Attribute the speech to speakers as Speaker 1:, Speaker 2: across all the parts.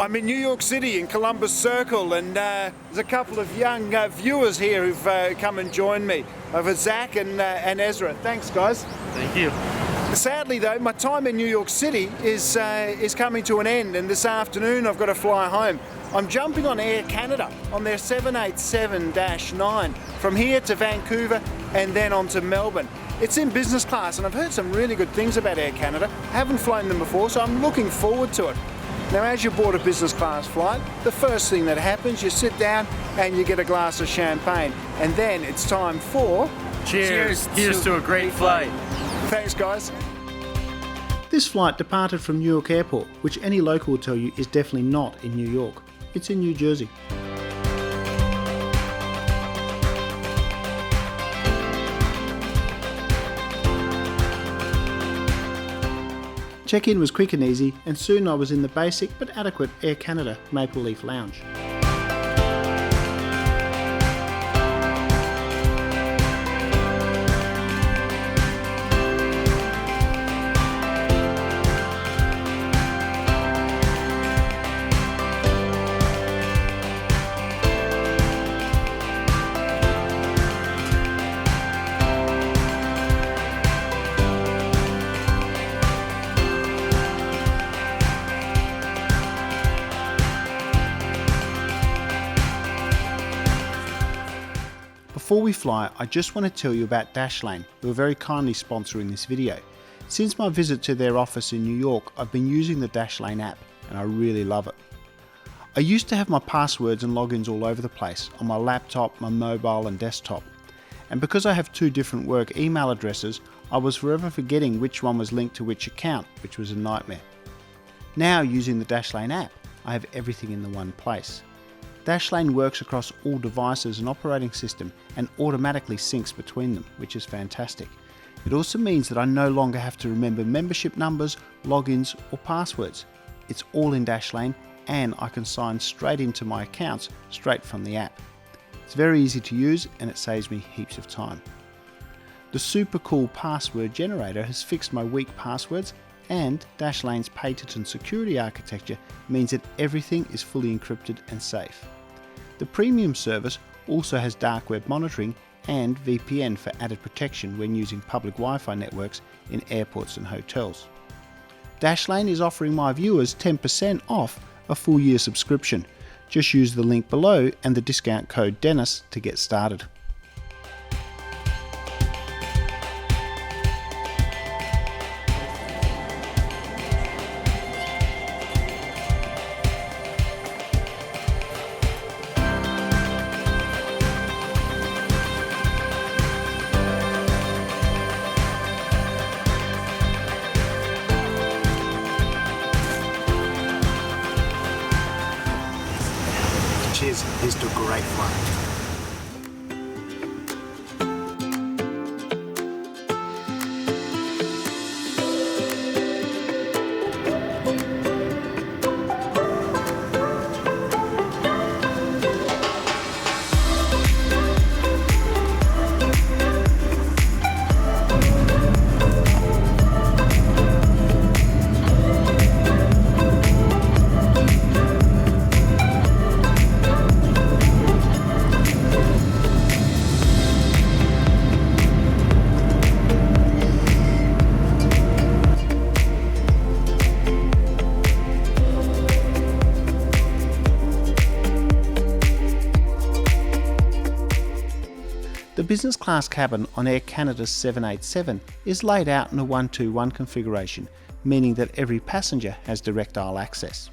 Speaker 1: I'm in New York City in Columbus Circle, and there's a couple of young viewers here who've come and joined me. Over Zach and Ezra. Thanks, guys.
Speaker 2: Thank you.
Speaker 1: Sadly though, my time in New York City is coming to an end, and this afternoon I've got to fly home. I'm jumping on Air Canada on their 787-9 from here to Vancouver and then on to Melbourne. It's in business class, and I've heard some really good things about Air Canada. I haven't flown them before, so I'm looking forward to it. Now, as you board a business class flight, the first thing that happens, you sit down and you get a glass of champagne, and then it's time for...
Speaker 2: Cheers! Here's to a great flight.
Speaker 1: Thanks, guys.
Speaker 3: This flight departed from Newark Airport, which any local will tell you is definitely not in New York. It's in New Jersey. Check-in was quick and easy, and soon I was in the basic but adequate Air Canada Maple Leaf Lounge. Before we fly, I just want to tell you about Dashlane, who are very kindly sponsoring this video. Since my visit to their office in New York, I've been using the Dashlane app, and I really love it. I used to have my passwords and logins all over the place, on my laptop, my mobile and desktop. And because I have two different work email addresses, I was forever forgetting which one was linked to which account, which was a nightmare. Now, using the Dashlane app, I have everything in the one place. Dashlane works across all devices and operating system and automatically syncs between them, which is fantastic. It also means that I no longer have to remember membership numbers, logins or passwords. It's all in Dashlane, and I can sign straight into my accounts straight from the app. It's very easy to use, and it saves me heaps of time. The super cool password generator has fixed my weak passwords, and Dashlane's patented security architecture means that everything is fully encrypted and safe. The premium service also has dark web monitoring and VPN for added protection when using public Wi-Fi networks in airports and hotels. Dashlane is offering my viewers 10% off a full year subscription. Just use the link below and the discount code Dennis to get started.
Speaker 1: Cheers, here's to a great flight.
Speaker 3: The business class cabin on Air Canada's 787 is laid out in a 1-2-1 configuration, meaning that every passenger has direct aisle access.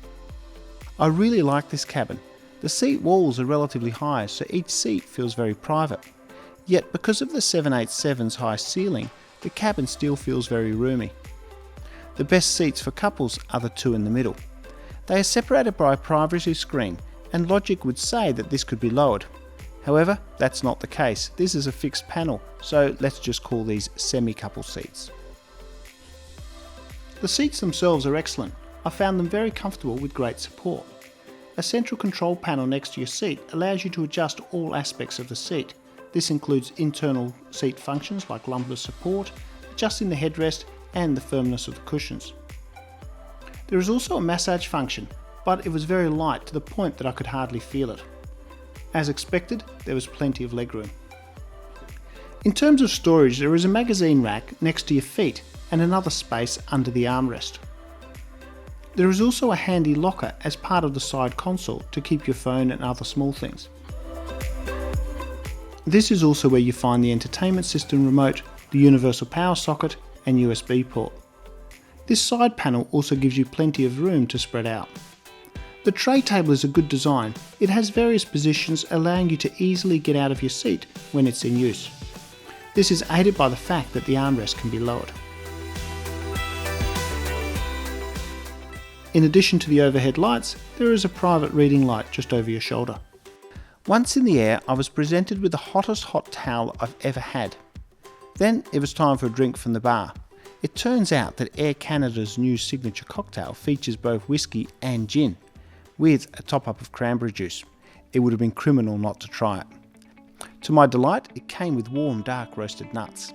Speaker 3: I really like this cabin. The seat walls are relatively high, so each seat feels very private. Yet because of the 787's high ceiling, the cabin still feels very roomy. The best seats for couples are the two in the middle. They are separated by a privacy screen, and logic would say that this could be lowered. However, that's not the case. This is a fixed panel, so let's just call these semi-couple seats. The seats themselves are excellent. I found them very comfortable with great support. A central control panel next to your seat allows you to adjust all aspects of the seat. This includes internal seat functions like lumbar support, adjusting the headrest and the firmness of the cushions. There is also a massage function. but it was very light to the point that I could hardly feel it. As expected, there was plenty of legroom. In terms of storage, there is a magazine rack next to your feet and another space under the armrest. There is also a handy locker as part of the side console to keep your phone and other small things. This is also where you find the entertainment system remote, the universal power socket and USB port. This side panel also gives you plenty of room to spread out. The tray table is a good design. It has various positions allowing you to easily get out of your seat when it's in use. This is aided by the fact that the armrest can be lowered. In addition to the overhead lights, there is a private reading light just over your shoulder. Once in the air, I was presented with the hottest hot towel I've ever had. Then it was time for a drink from the bar. It turns out that Air Canada's new signature cocktail features both whiskey and gin, with a top-up of cranberry juice. It would have been criminal not to try it. To my delight, it came with warm, dark roasted nuts.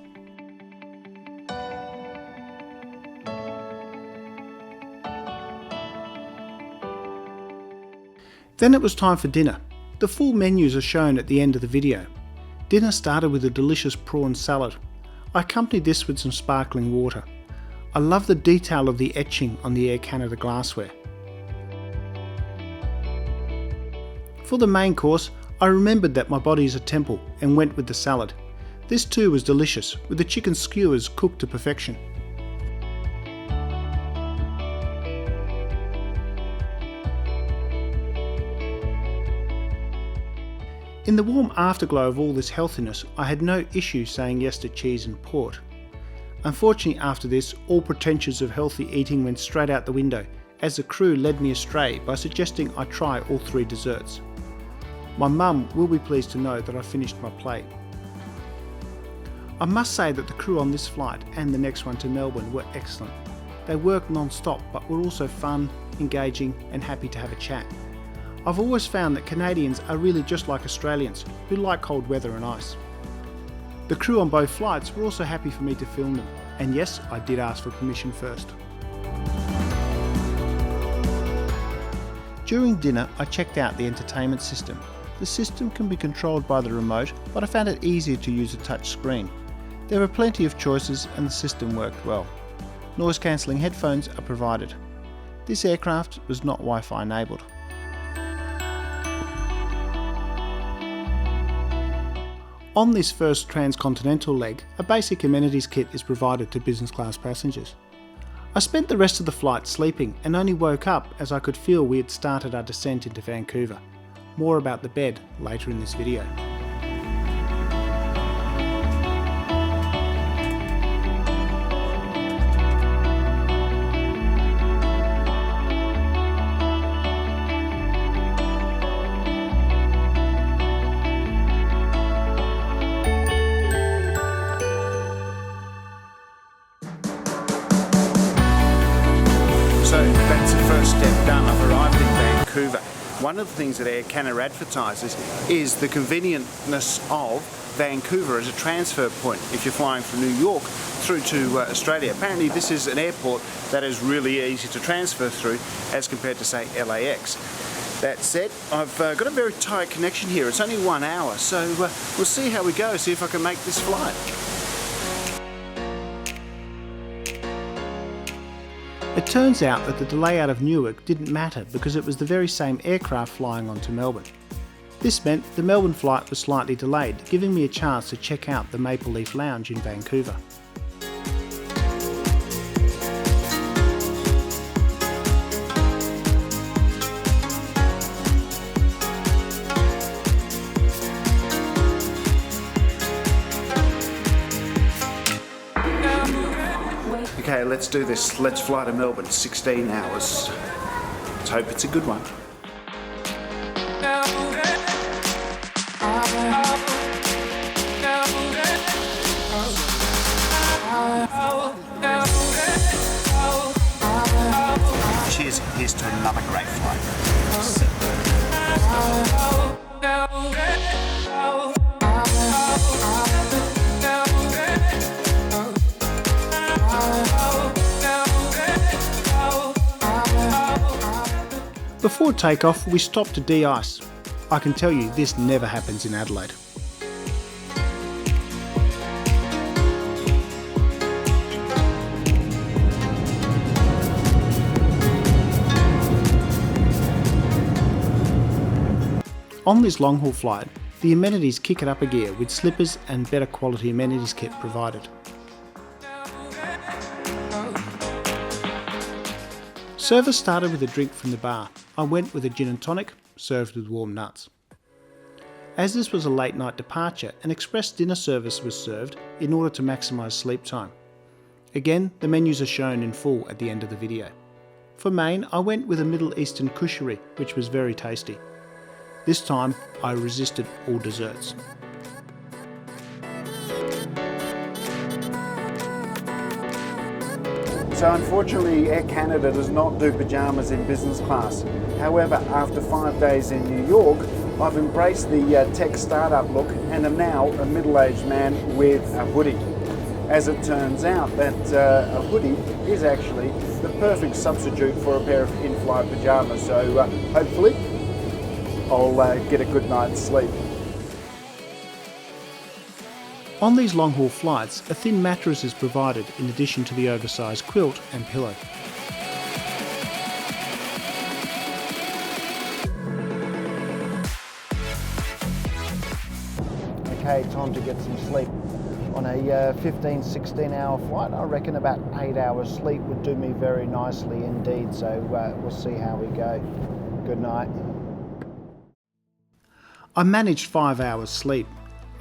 Speaker 3: Then it was time for dinner. The full menus are shown at the end of the video. Dinner started with a delicious prawn salad. I accompanied this with some sparkling water. I love the detail of the etching on the Air Canada glassware. For the main course, I remembered that my body is a temple and went with the salad. This too was delicious, with the chicken skewers cooked to perfection. In the warm afterglow of all this healthiness, I had no issue saying yes to cheese and port. Unfortunately, after this, all pretensions of healthy eating went straight out the window, as the crew led me astray by suggesting I try all 3 desserts. My mum will be pleased to know that I finished my plate. I must say that the crew on this flight and the next one to Melbourne were excellent. They worked non-stop but were also fun, engaging and happy to have a chat. I've always found that Canadians are really just like Australians, who like cold weather and ice. The crew on both flights were also happy for me to film them, and yes, I did ask for permission first. During dinner, I checked out the entertainment system. The system can be controlled by the remote, but I found it easier to use a touch screen. There were plenty of choices and the system worked well. Noise cancelling headphones are provided. This aircraft was not Wi-Fi enabled. On this first transcontinental leg, a basic amenities kit is provided to business class passengers. I spent the rest of the flight sleeping and only woke up as I could feel we had started our descent into Vancouver. More about the bed later in this video. So that's the first step done. I've arrived in Vancouver. One of the things that Air Canada advertises is the convenientness of Vancouver as a transfer point if you're flying from New York through to Australia. Apparently this is an airport that is really easy to transfer through as compared to, say, LAX. That said, I've got a very tight connection here. It's only 1 hour, so we'll see how we go, see if I can make this flight. It turns out that the delay out of Newark didn't matter because it was the very same aircraft flying on to Melbourne. This meant the Melbourne flight was slightly delayed, giving me a chance to check out the Maple Leaf Lounge in Vancouver. Okay, let's do this. Let's fly to Melbourne, 16 hours. Let's hope it's a good one. Cheers, here's to another great flight. Before takeoff, we stopped to de-ice. I can tell you this never happens in Adelaide. On this long-haul flight, the amenities kick it up a gear with slippers and better quality amenities kit provided. Service started with a drink from the bar. I went with a gin and tonic, served with warm nuts. As this was a late night departure, an express dinner service was served in order to maximise sleep time. Again, the menus are shown in full at the end of the video. For main, I went with a Middle Eastern kushari, which was very tasty. This time, I resisted all desserts.
Speaker 1: So unfortunately, Air Canada does not do pyjamas in business class. However, after 5 days in New York, I've embraced the tech startup look and am now a middle-aged man with a hoodie. As it turns out, that a hoodie is actually the perfect substitute for a pair of in-flight pyjamas. So hopefully, I'll get a good night's sleep.
Speaker 3: On these long-haul flights, a thin mattress is provided in addition to the oversized quilt and pillow.
Speaker 1: Okay, time to get some sleep. On a 15-16 hour flight, I reckon about 8 hours sleep would do me very nicely indeed. So we'll see how we go. Good night.
Speaker 3: I managed 5 hours sleep.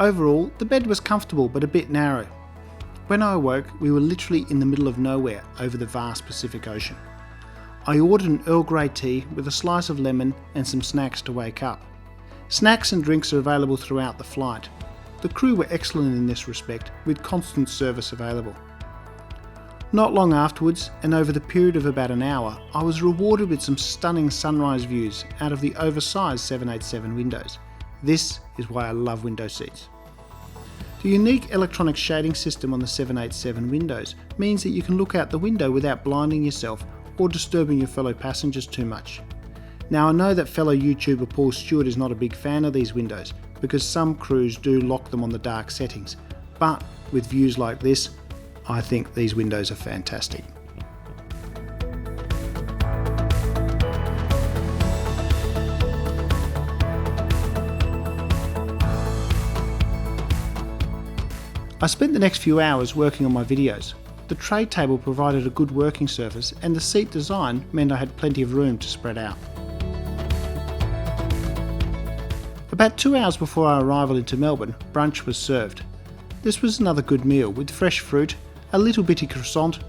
Speaker 3: Overall, the bed was comfortable but a bit narrow. When I awoke, we were literally in the middle of nowhere over the vast Pacific Ocean. I ordered an Earl Grey tea with a slice of lemon and some snacks to wake up. Snacks and drinks are available throughout the flight. The crew were excellent in this respect, with constant service available. Not long afterwards, and over the period of about an hour, I was rewarded with some stunning sunrise views out of the oversized 787 windows. This is why I love window seats. The unique electronic shading system on the 787 windows means that you can look out the window without blinding yourself or disturbing your fellow passengers too much. Now I know that fellow YouTuber Paul Stewart is not a big fan of these windows because some crews do lock them on the dark settings, but with views like this, I think these windows are fantastic. I spent the next few hours working on my videos. The tray table provided a good working surface and the seat design meant I had plenty of room to spread out. About 2 hours before our arrival into Melbourne, brunch was served. This was another good meal with fresh fruit, a little bitty croissant,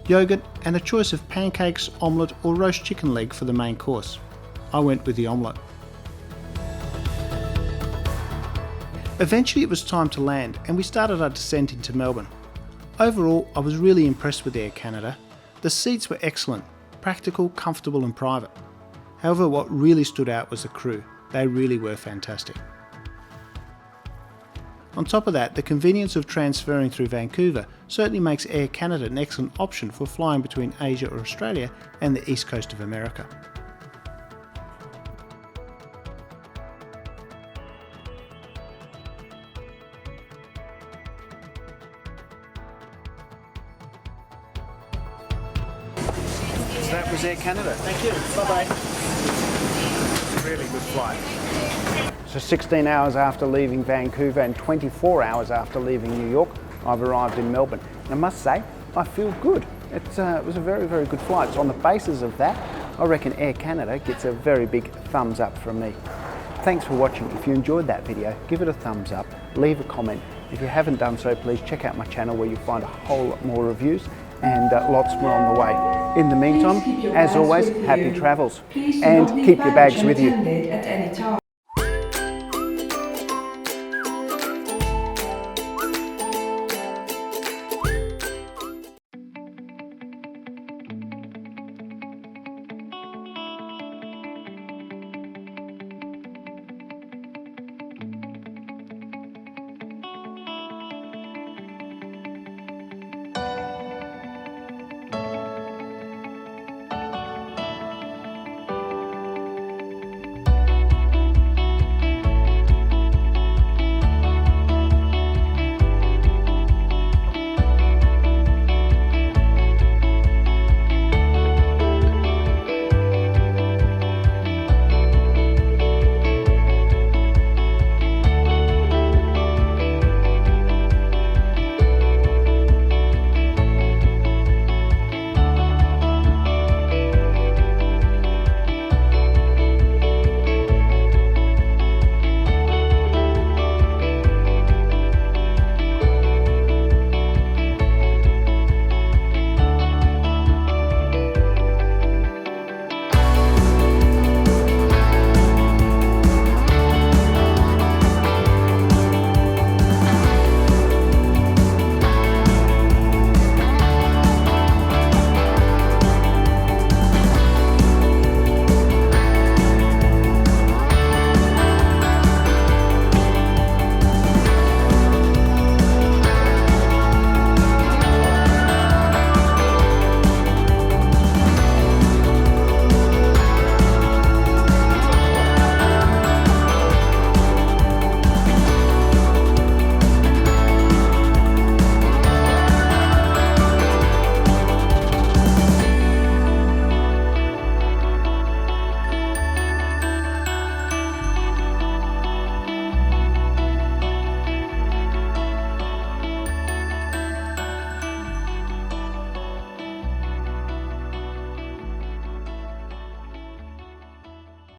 Speaker 3: yogurt and a choice of pancakes, omelette or roast chicken leg for the main course. I went with the omelette. Eventually it was time to land and we started our descent into Melbourne. Overall, I was really impressed with Air Canada. The seats were excellent, practical, comfortable and private. However, what really stood out was the crew. They really were fantastic. On top of that, the convenience of transferring through Vancouver certainly makes Air Canada an excellent option for flying between Asia or Australia and the east coast of America.
Speaker 1: So that was Air Canada. Thank you. Bye-bye. Really good flight. So 16 hours after leaving Vancouver and 24 hours after leaving New York, I've arrived in Melbourne. And I must say, I feel good. It was a very, very good flight. So on the basis of that, I reckon Air Canada gets a very big thumbs up from me. Thanks for watching. If you enjoyed that video, give it a thumbs up, leave a comment. If you haven't done so, please check out my channel where you'll find a whole lot more reviews and lots more on the way. In the meantime, as always, happy travels and keep your bags with you.